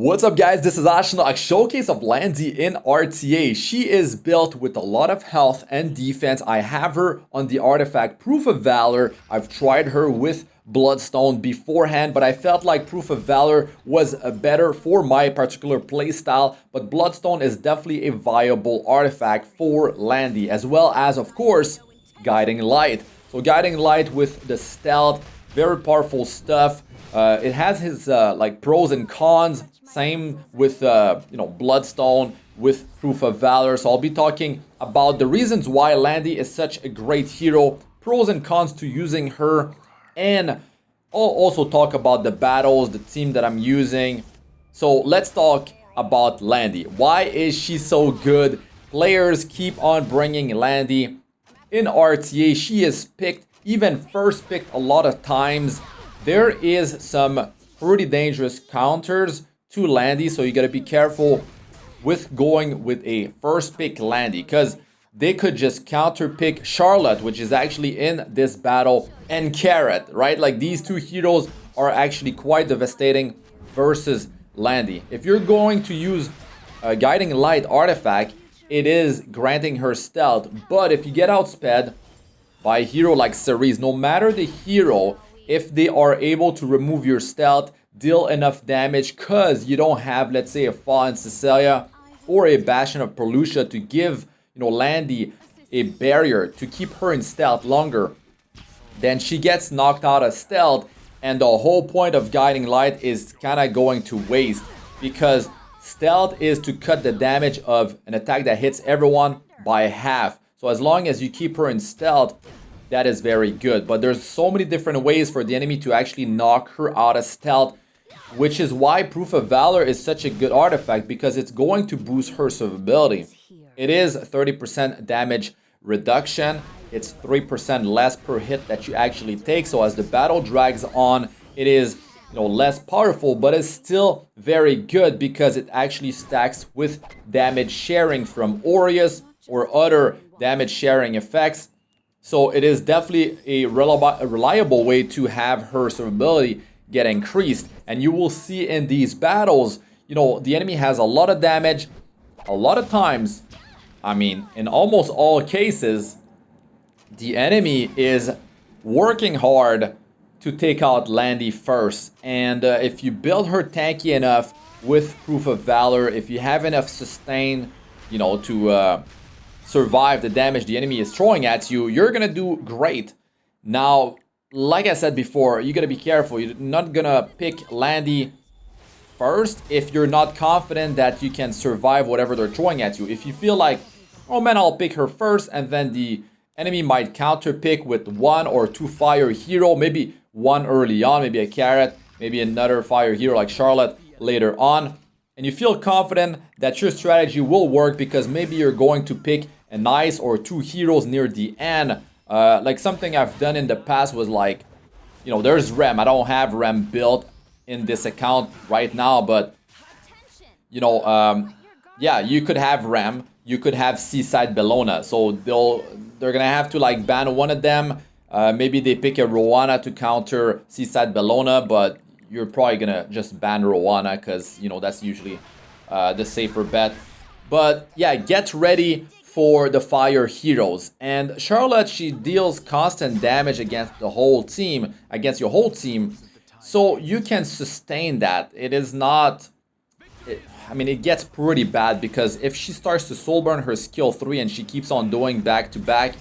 What's up guys, this is Astranox, showcase of Landy in RTA. She is built with a lot of health and defense. I have her on the artifact Proof of Valor. I've tried her with Bloodstone beforehand, but I felt like Proof of Valor was better for my particular playstyle. But Bloodstone is definitely a viable artifact for Landy, as well as, of course, Guiding Light. So Guiding Light with the stealth, very powerful stuff. It has his like pros and cons. Same with Bloodstone, with Proof of Valor. So I'll be talking about the reasons why Landy is such a great hero, pros and cons to using her, and I'll also talk about the battles, the team that I'm using. So let's talk about Landy. Why is she so good? Players keep on bringing Landy in RTA. She is picked, even first picked a lot of times. There is some pretty dangerous counters to Landy, so you gotta be careful with going with a first pick Landy, because they could just counter pick Charlotte, which is actually in this battle, and Carrot, right? Like these two heroes are actually quite devastating versus Landy. If you're going to use a Guiding Light artifact, it is granting her stealth, but if you get outsped by a hero like Ceres, no matter the hero, if they are able to remove your stealth, deal enough damage, because you don't have, let's say, a Fallen Cecilia or a Bastion of Pelusia to give, Landy a barrier to keep her in stealth longer, then she gets knocked out of stealth, and the whole point of Guiding Light is kind of going to waste, because stealth is to cut the damage of an attack that hits everyone by half. So as long as you keep her in stealth, that is very good. But there's so many different ways for the enemy to actually knock her out of stealth, which is why Proof of Valor is such a good artifact, because it's going to boost her survivability. It is 30% damage reduction. It's 3% less per hit that you actually take. So as the battle drags on, it is less powerful, but it's still very good because it actually stacks with damage sharing from Aureus or other damage sharing effects. So it is definitely a reliable way to have her survivability get increased. And you will see in these battles, the enemy has a lot of damage. A lot of times, I mean, in almost all cases, the enemy is working hard to take out Landy first. And if you build her tanky enough with Proof of Valor, if you have enough sustain, to survive the damage the enemy is throwing at you, you're gonna do great. Now, like I said before, you gotta be careful. You're not gonna pick Landy first if you're not confident that you can survive whatever they're throwing at you. If you feel like, oh man, I'll pick her first, and then the enemy might counter pick with 1 or 2 fire hero, maybe one early on, maybe a Carrot, maybe another fire hero like Charlotte later on, and you feel confident that your strategy will work because maybe you're going to pick a nice or 2 heroes near the end. Like something I've done in the past was like, there's Rem. I don't have Rem built in this account right now, but yeah, you could have Rem, you could have Seaside Bellona, so they're gonna have to like ban one of them. Maybe they pick a Rowana to counter Seaside Bellona, but you're probably gonna just ban Rowana because that's usually the safer bet. But yeah, get ready for the fire heroes. And Charlotte, she deals constant damage against the whole team, against your whole team, so you can sustain that. It is not, I mean, it gets pretty bad because if she starts to soul burn her skill 3 and she keeps on doing back to back,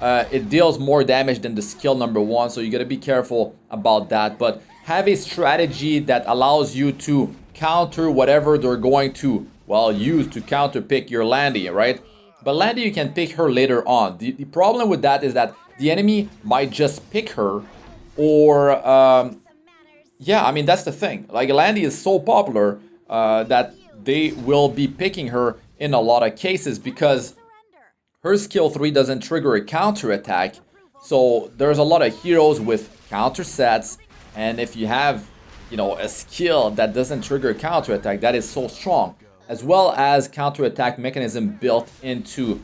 it deals more damage than the skill number 1, so you gotta be careful about that. But have a strategy that allows you to counter whatever they're going to, well, use to counter pick your Landy, right? But Landy, you can pick her later on. The problem with that is that the enemy might just pick her, or yeah, I mean, that's the thing. Like, Landy is so popular that they will be picking her in a lot of cases because her skill 3 doesn't trigger a counter attack. So there's a lot of heroes with counter sets, and if you have, a skill that doesn't trigger a counter attack, that is so strong, as well as counter attack mechanism built into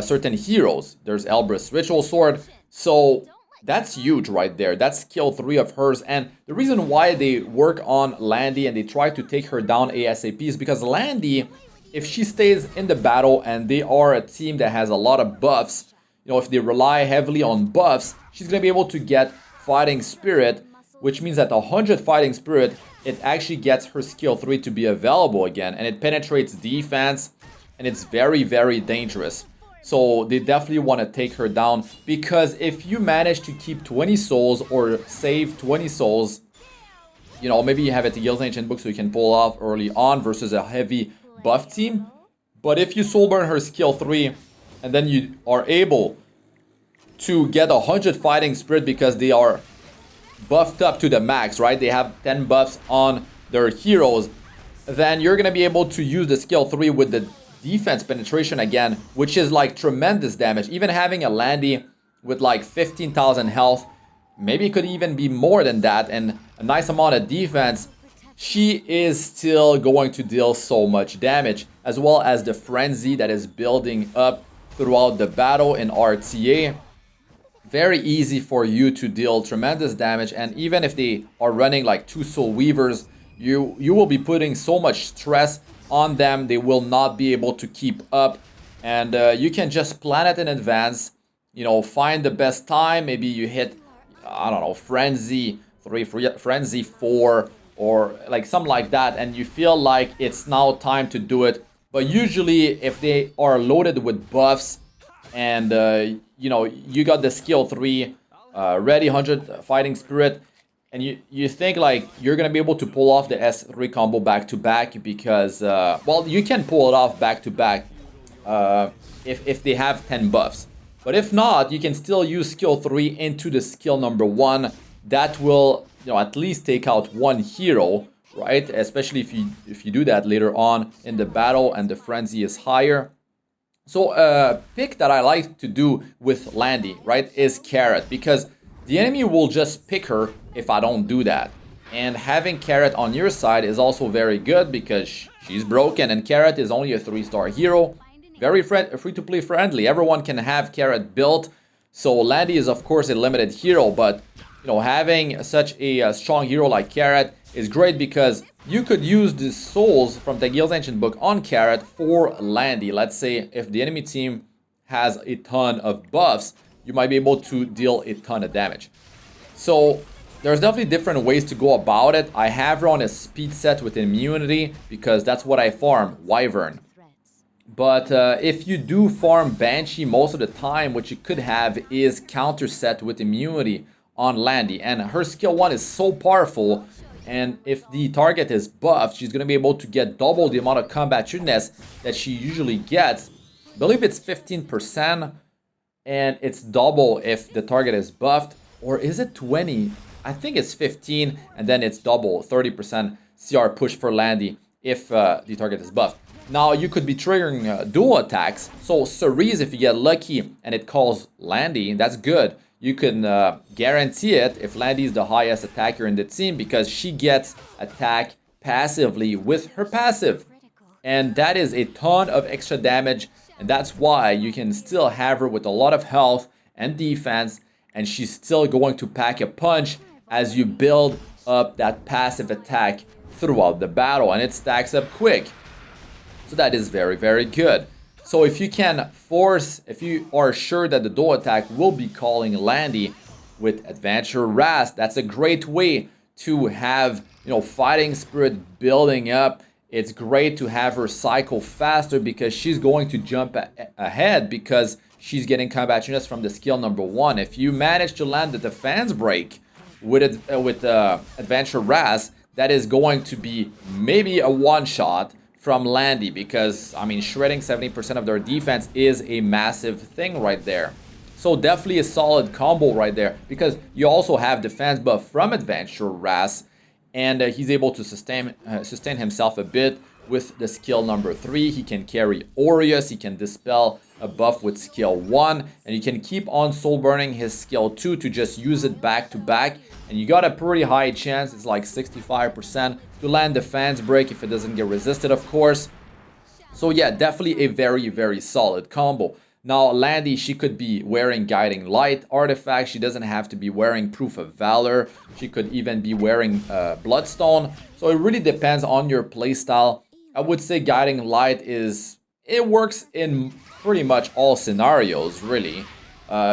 certain heroes. There's Elbrus Ritual Sword, so That's huge right there. That's skill 3 of hers. And the reason why they work on Landy and they try to take her down ASAP is because Landy, if she stays in the battle and they are a team that has a lot of buffs, you know, if they rely heavily on buffs, she's going to be able to get Fighting Spirit, which means that 100 Fighting Spirit, it actually gets her skill 3 to be available again. And it penetrates defense, and it's very, very dangerous. So they definitely want to take her down, because if you manage to keep 20 souls or save 20 souls, you know, maybe you have a Guild's Ancient Book so you can pull off early on versus a heavy buff team. But if you soul burn her skill 3 and then you are able to get 100 Fighting Spirit because they are buffed up to the max, right? They have 10 buffs on their heroes, then you're going to be able to use the skill 3 with the defense penetration again, which is like tremendous damage. Even having a Landy with like 15,000 health, maybe it could even be more than that, and a nice amount of defense, she is still going to deal so much damage, as well as the frenzy that is building up throughout the battle in RTA. Very easy for you to deal tremendous damage, and even if they are running like 2 Soul Weavers, you will be putting so much stress on them. They will not be able to keep up, and you can just plan it in advance, you know, find the best time. Maybe you hit, I don't know, Frenzy 3, Frenzy 4, or like something like that, and you feel like it's now time to do it. But usually if they are loaded with buffs and you know, you got the skill 3 ready, 100 Fighting Spirit, and you think like you're gonna be able to pull off the S3 combo back to back, because well, you can pull it off back to back if they have 10 buffs. But if not, you can still use skill 3 into the skill number 1. That will, you know, at least take out one hero, right? Especially if you do that later on in the battle and the frenzy is higher. So a pick that I like to do with Landy, right, is Carrot, because the enemy will just pick her if I don't do that. And having Carrot on your side is also very good, because she's broken, and Carrot is only a 3-star hero. Very free-to-play friendly. Everyone can have Carrot built. So Landy is of course a limited hero, but you know, having such a strong hero like Carrot is great, because you could use the souls from the Guild's Ancient Book on Carrot for Landy. Let's say if the enemy team has a ton of buffs, you might be able to deal a ton of damage. So there's definitely different ways to go about it. I have her on a speed set with immunity, because that's what I farm, Wyvern. But if you do farm Banshee most of the time, what you could have is counter set with immunity on Landy. And her skill 1 is so powerful, and if the target is buffed, she's going to be able to get double the amount of combat shrewdness that she usually gets. I believe it's 15%, and it's double if the target is buffed. Or is it 20? I think it's 15, and then it's double, 30% CR push for Landy if the target is buffed. Now, you could be triggering dual attacks. So Cerise, if you get lucky and it calls Landy, that's good. You can guarantee it if Landy is the highest attacker in the team, because she gets attack passively with her passive. And that is a ton of extra damage, and that's why you can still have her with a lot of health and defense, and she's still going to pack a punch as you build up that passive attack throughout the battle, and it stacks up quick. So that is very, very good. So if you can force, if you are sure that the dual attack will be calling Landy with Adventure Ras, that's a great way to have, you know, Fighting Spirit building up. It's great to have her cycle faster, because she's going to jump ahead, because she's getting combat units from the skill number 1. If you manage to land the defense break with Adventure Ras, that is going to be maybe a one-shot from Landy, because I mean, shredding 70% of their defense is a massive thing right there. So definitely a solid combo right there, because you also have defense buff from Adventure Ras, and he's able to sustain himself a bit with the skill number 3. He can carry Aureus, he can dispel a buff with skill 1, and you can keep on soul burning his skill 2 to just use it back to back, and you got a pretty high chance, it's like 65%, to land defense break if it doesn't get resisted, of course. So yeah, definitely a very, very solid combo. Now, Landy, she could be wearing Guiding Light artifact. She doesn't have to be wearing Proof of Valor. She could even be wearing Bloodstone. So it really depends on your playstyle. I would say Guiding Light it works in pretty much all scenarios, really.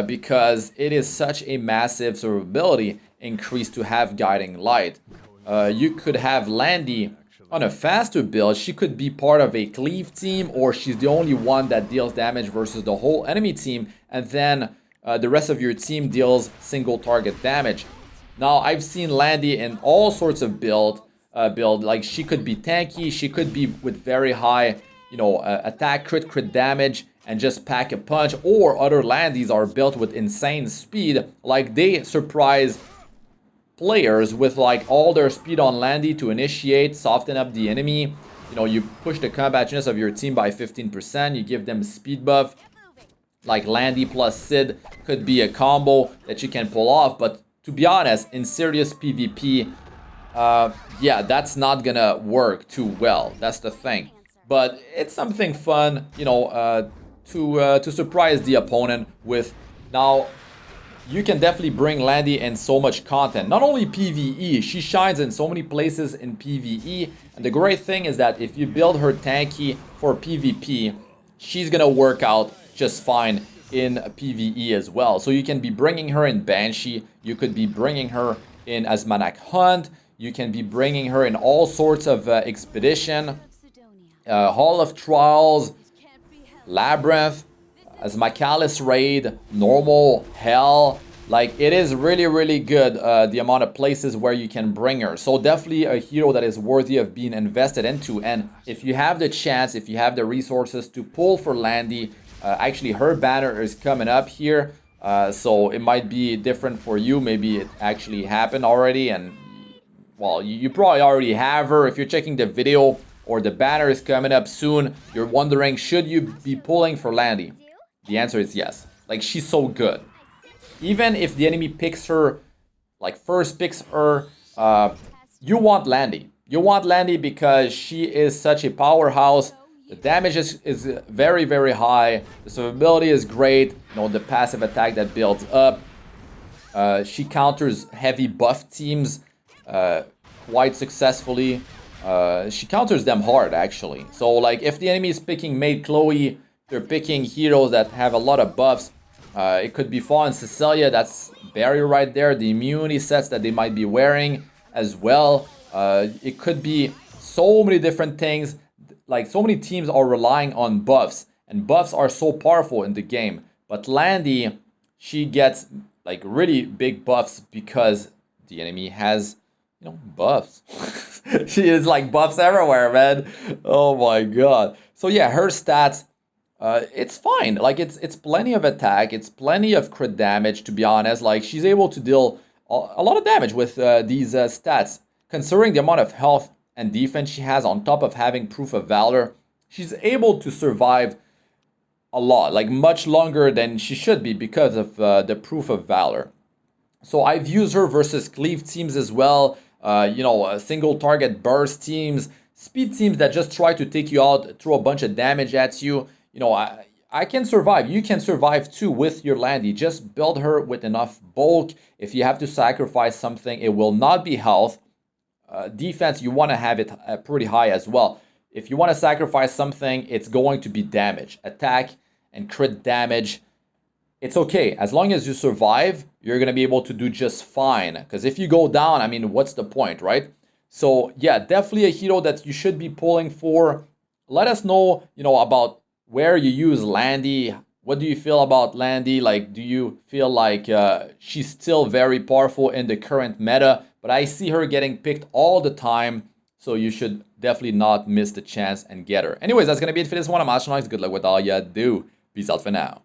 Because it is such a massive survivability increase to have Guiding Light. You could have Landy on a faster build. She could be part of a cleave team, or she's the only one that deals damage versus the whole enemy team, and then the rest of your team deals single target damage. Now, I've seen Landy in all sorts of build. Like, she could be tanky, she could be with very high, attack, crit damage, and just pack a punch, or other Landys are built with insane speed. Like, they surprise players with like all their speed on Landy to initiate, soften up the enemy. You push the combat genius of your team by 15%, you give them speed buff. Like Landy plus Sid could be a combo that you can pull off, but to be honest, in serious PvP, yeah, that's not gonna work too well. That's the thing. But it's something fun, to surprise the opponent with. Now, you can definitely bring Landy in so much content. Not only PvE, she shines in so many places in PvE. And the great thing is that if you build her tanky for PvP, she's gonna work out just fine in PvE as well. So you can be bringing her in Banshee. You could be bringing her in Asmanac Hunt. You can be bringing her in all sorts of expedition. Hall of Trials, Labyrinth, as Macalis Raid, normal, hell. Like, it is really, really good, the amount of places where you can bring her. So definitely a hero that is worthy of being invested into. And if you have the chance, if you have the resources to pull for Landy, actually her banner is coming up here. So it might be different for you. Maybe it actually happened already. And, well, you probably already have her. If you're checking the video or the banner is coming up soon, you're wondering, should you be pulling for Landy? The answer is yes. Like, she's so good. Even if the enemy picks her, like first picks her, you want Landy. You want Landy because she is such a powerhouse. The damage is very, very high. The survivability is great. The passive attack that builds up. She counters heavy buff teams quite successfully. She counters them hard, actually. So, like, if the enemy is picking Maid Chloe, they're picking heroes that have a lot of buffs. It could be Fallen Cecilia, that's barrier right there. The immunity sets that they might be wearing as well. It could be so many different things. Like, so many teams are relying on buffs. And buffs are so powerful in the game. But Landy, she gets, like, really big buffs because the enemy has, buffs. She is, like, buffs everywhere, man. Oh my god. So yeah, her stats, it's fine. Like, it's plenty of attack. It's plenty of crit damage, to be honest. Like, she's able to deal a lot of damage with these stats. Considering the amount of health and defense she has on top of having Proof of Valor, she's able to survive a lot. Like, much longer than she should be because of the Proof of Valor. So I've used her versus cleave teams as well. Single target burst teams. Speed teams that just try to take you out, throw a bunch of damage at you. I can survive. You can survive too with your Landy. Just build her with enough bulk. If you have to sacrifice something, it will not be health. Defense, you want to have it pretty high as well. If you want to sacrifice something, it's going to be damage. Attack and crit damage. It's okay. As long as you survive, you're going to be able to do just fine. Because if you go down, I mean, what's the point, right? So, yeah, definitely a hero that you should be pulling for. Let us know, about where you use Landy. What do you feel about Landy? Like, do you feel like she's still very powerful in the current meta? But I see her getting picked all the time. So you should definitely not miss the chance and get her. Anyways, that's going to be it for this one. I'm Astranox. Good luck with all you do. Peace out for now.